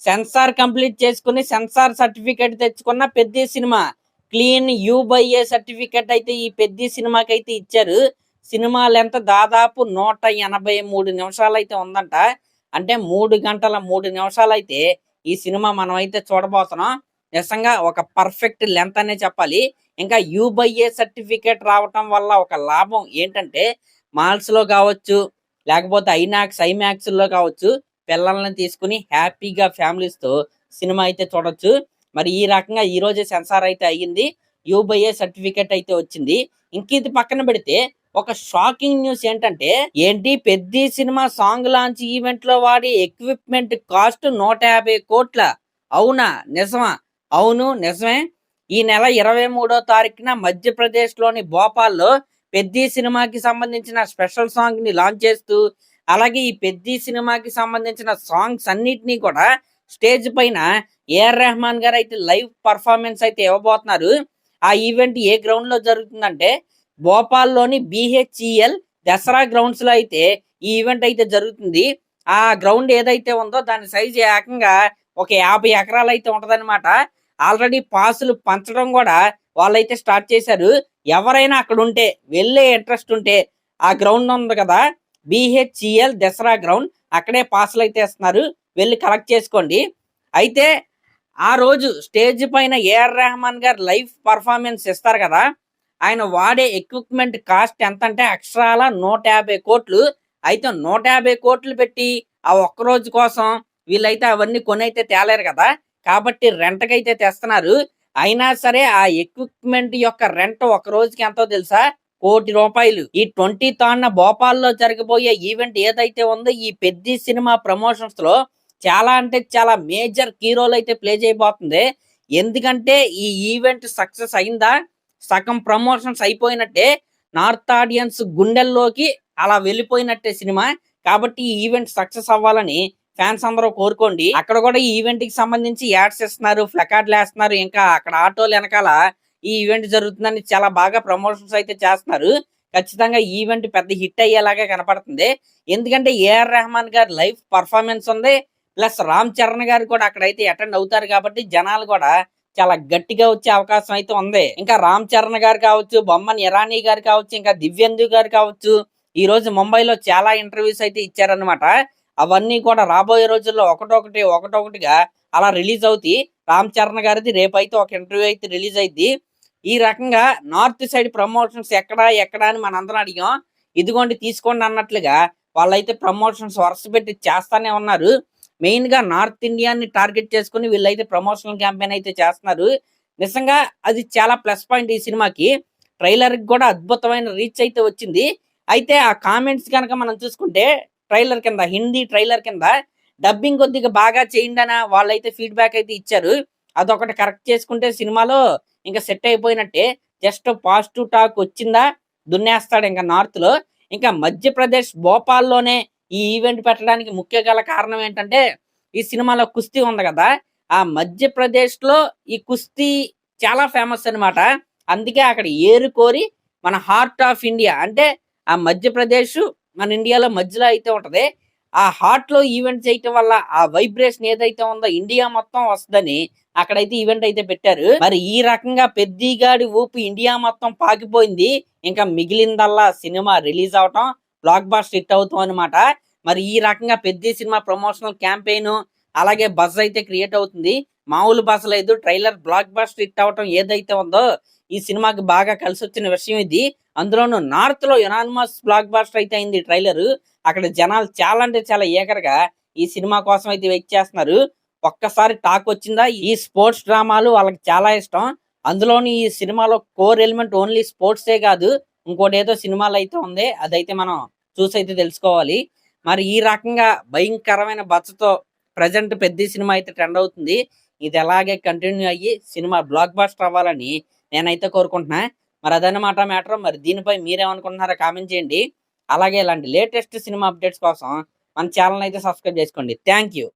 Censor complete చేసుకుని censor certificate తెచ్చుకున్న పెద్ద సినిమా. క్లీన్ యూ/ఏ సర్టిఫికేట్ అయితే ఈ పెద్ద సినిమాకి అయితే ఇచ్చారు. సినిమా లెంత్ దాదాపు 183 నిమిషాలు అయితే ఉందంట. అంటే 3 గంటల 3 నిమిషాలు అయితే ఈ సినిమా మనం అయితే చూడబోతున్నాం. నిజంగా ఒక పర్ఫెక్ట్ లెంత్ అనే చెప్పాలి. ఇంకా యూ/ఏ సర్టిఫికేట్ రావటం వల్ల ఒక లాభం ఏంటంటే మాల్స్ లో కావచ్చు, లేకపోతే ఐమాక్స్ లో కావచ్చు, పిల్లల్ని తీసుకుని హ్యాపీగా ఫ్యామిలీస్ తో సినిమా అయితే చూడొచ్చు. మరి ఈ రకంగా ఈ రోజే సెన్సార్ అయితే అయ్యింది. యూ/ఏ సర్టిఫికేట్ అయితే వచ్చింది. ఇంక ఇది పక్కన పెడితే ఒక షాకింగ్ న్యూస్ ఏంటంటే, ఏంటి పెద్ద సినిమా సాంగ్ లాంచ్ ఈవెంట్ లో వాడి ఎక్విప్మెంట్ కాస్ట్ 150 కోట్ల. అవునా నిజమా? అవును నిజమే. ఈ నెల 23వ తారీఖున మధ్యప్రదేశ్ లోని భోపాల్లో పెద్ద సినిమాకి సంబంధించిన స్పెషల్ సాంగ్ ని లాంచ్ చేస్తూ, అలాగే ఈ పెద్ద సినిమాకి సంబంధించిన సాంగ్స్ అన్నిటినీ కూడా స్టేజ్ పైన ఏఆర్ రెహమాన్ గారు అయితే లైవ్ పర్ఫార్మెన్స్ అయితే ఇవ్వబోతున్నారు. ఆ ఈవెంట్ ఏ గ్రౌండ్ లో జరుగుతుందంటే భోపాల్లోని బిహెచ్ఈఎల్ దసరా గ్రౌండ్స్ లో అయితే ఈ ఈవెంట్ అయితే జరుగుతుంది. ఆ గ్రౌండ్ ఏదైతే ఉందో దాని సైజ్ ఏకంగా ఒక 50 ఎకరాలు అయితే ఉంటదన్నమాట. ఆల్రెడీ పాసులు పంచడం కూడా వాళ్ళైతే స్టార్ట్ చేశారు. ఎవరైనా అక్కడ ఉంటే, వెళ్ళే ఇంట్రెస్ట్ ఉంటే, ఆ గ్రౌండ్ ఉంది కదా బిహెచ్ఈఎల్ దసరా గ్రౌండ్, అక్కడే పాసులు అయితే ఇస్తున్నారు, వెళ్ళి కలెక్ట్ చేసుకోండి. అయితే ఆ రోజు స్టేజ్ పైన ఏఆర్ రెహమాన్ గారు లైవ్ పర్ఫార్మెన్స్ ఇస్తారు కదా, ఆయన వాడే ఎక్విప్మెంట్ కాస్ట్ ఎంత అంటే అక్షరాల 150 కోట్లు. అయితే 150 కోట్లు పెట్టి ఆ ఒక్క రోజు కోసం వీళ్ళైతే అవన్నీ కొని అయితే తేలేరు కదా, కాబట్టి రెంట్కైతే తెస్తున్నారు. అయినా సరే ఆ ఎక్విప్మెంట్ యొక్క రెంట్ ఒక రోజుకి ఎంతో తెలుసా? ₹1,00,00,000. ఈ 20th భోపాల్లో జరగబోయే ఈవెంట్ ఏదైతే ఉందో ఈ పెద్ద సినిమా ప్రమోషన్స్ లో చాలా అంటే చాలా మేజర్ కీ రోల్ అయితే ప్లే చేయబోతుంది. ఎందుకంటే ఈ ఈవెంట్ సక్సెస్ అయిందా, సగం ప్రమోషన్స్ అయిపోయినట్టే, నార్త్ ఆడియన్స్ గుండెల్లోకి అలా వెళ్ళిపోయినట్టే సినిమా. కాబట్టి ఈ ఈవెంట్ సక్సెస్ అవ్వాలని ఫ్యాన్స్ అందరూ కోరుకోండి. అక్కడ కూడా ఈ ఈవెంట్ కి సంబంధించి యాడ్స్ ఇస్తున్నారు, ప్లకార్డ్లు వేస్తున్నారు, ఇంకా అక్కడ ఆటోలు వెనకాల ఈ ఈవెంట్ జరుగుతుందని చాలా బాగా ప్రమోషన్స్ అయితే చేస్తున్నారు. ఖచ్చితంగా ఈ ఈవెంట్ పెద్ద హిట్ అయ్యేలాగా కనపడుతుంది. ఎందుకంటే ఏఆర్ రెహమాన్ గారి లైవ్ పర్ఫార్మెన్స్ ఉంది, ప్లస్ రామ్ చరణ్ గారు కూడా అక్కడైతే అటెండ్ అవుతారు. కాబట్టి జనాలు కూడా చాలా గట్టిగా వచ్చే అవకాశం అయితే ఉంది. ఇంకా రామ్ చరణ్ గారు కావచ్చు, బొమ్మన్ ఇరానీ గారు కావచ్చు, ఇంకా దివ్యందు గారు కావచ్చు, ఈ రోజు ముంబైలో చాలా ఇంటర్వ్యూస్ అయితే ఇచ్చారనమాట. అవన్నీ కూడా రాబోయే రోజుల్లో ఒకటొకటిగా అలా రిలీజ్ అవుతాయి. రామ్ చరణ్ గారిది రేపైతే ఒక ఇంటర్వ్యూ అయితే రిలీజ్ అయింది. ఈ రకంగా నార్త్ సైడ్ ప్రమోషన్స్ ఎక్కడ అని మనందరం అడిగాం. ఇదిగోండి తీసుకోండి అన్నట్లుగా వాళ్ళైతే ప్రమోషన్స్ వరుస పెట్టి చేస్తానే ఉన్నారు. మెయిన్ గా నార్త్ ఇండియాని టార్గెట్ చేసుకుని వీళ్ళైతే ప్రమోషనల్ క్యాంపెయిన్ అయితే చేస్తున్నారు. నిజంగా అది చాలా ప్లస్ పాయింట్ ఈ సినిమాకి. ట్రైలర్ కి కూడా అద్భుతమైన రీచ్ అయితే వచ్చింది. అయితే ఆ కామెంట్స్ కనుక మనం చూసుకుంటే ట్రైలర్ కింద, హిందీ ట్రైలర్ కింద డబ్బింగ్ కొద్దిగా బాగా చేయండి అని వాళ్ళైతే ఫీడ్బ్యాక్ అయితే ఇచ్చారు. అదొకటి కరెక్ట్ చేసుకుంటే సినిమాలో ఇంకా సెట్ అయిపోయినట్టే. జస్ట్ పాజిటివ్ టాక్ వచ్చిందా దున్నేస్తాడు ఇంకా నార్త్ లో. ఇంకా మధ్యప్రదేశ్ భోపాల్లోనే ఈ ఈవెంట్ పెట్టడానికి ముఖ్య గల కారణం ఏంటంటే ఈ సినిమాలో కుస్తీ ఉంది కదా, ఆ మధ్యప్రదేశ్ లో ఈ కుస్తీ చాలా ఫేమస్ అన్నమాట. అందుకే అక్కడ ఏరుకోరి మన హార్ట్ ఆఫ్ ఇండియా అంటే ఆ మధ్యప్రదేశ్ మన ఇండియాలో మధ్యలో అయితే ఉంటది. ఆ హార్ట్ లో ఈవెంట్ చేయటం వల్ల ఆ వైబ్రేషన్ ఏదైతే ఉందో ఇండియా మొత్తం వస్తుందని అక్కడైతే ఈవెంట్ అయితే పెట్టారు. మరి ఈ రకంగా పెద్దిగాడి ఊపు ఇండియా మొత్తం పాకిపోయింది. ఇంకా మిగిలిందల్లా సినిమా రిలీజ్ అవటం, బ్లాక్ బాస్టర్ హిట్ అవుతాం అనమాట. మరి ఈ రకంగా పెద్ద సినిమా ప్రమోషనల్ క్యాంపెయిన్ అలాగే బజ్ అయితే క్రియేట్ అవుతుంది. మామూలు బజ్ లేదు. ట్రైలర్ బ్లాక్ బాస్టర్ హిట్ అవటం ఏదైతే ఉందో ఈ సినిమాకి బాగా కలిసి వచ్చిన విషయం ఇది. అందులోనూ నార్త్ లో యునానిమస్ బ్లాక్ బాస్టర్ అయితే అయింది ట్రైలర్. అక్కడ జనాలు చాలా అంటే చాలా ఏకరగా ఈ సినిమా కోసం అయితే వెయిట్ చేస్తున్నారు. ఒక్కసారి టాక్ వచ్చిందా, ఈ స్పోర్ట్స్ డ్రామాలు వాళ్ళకి చాలా ఇష్టం. అందులోని ఈ సినిమాలో కోర్ ఎలిమెంట్ ఓన్లీ స్పోర్ట్సే కాదు, ఇంకోటి ఏదో సినిమాలు అయితే ఉంది, అదైతే మనం చూసైతే తెలుసుకోవాలి. మరి ఈ రకంగా భయంకరమైన బచ్చతో ప్రజెంట్ పెద్ద సినిమా అయితే ట్రెండ్ అవుతుంది. ఇది ఎలాగే కంటిన్యూ అయ్యి సినిమా బ్లాక్ బాస్టర్ అవ్వాలని నేనైతే కోరుకుంటున్నా. మరి అదన్నమాట మ్యాటర్. మరి దీనిపై మీరేమనుకుంటున్నారో కామెంట్ చేయండి. అలాగే ఇలాంటి లేటెస్ట్ సినిమా అప్డేట్స్ కోసం మన ఛానల్ అయితే సబ్స్క్రైబ్ చేసుకోండి. Thank you.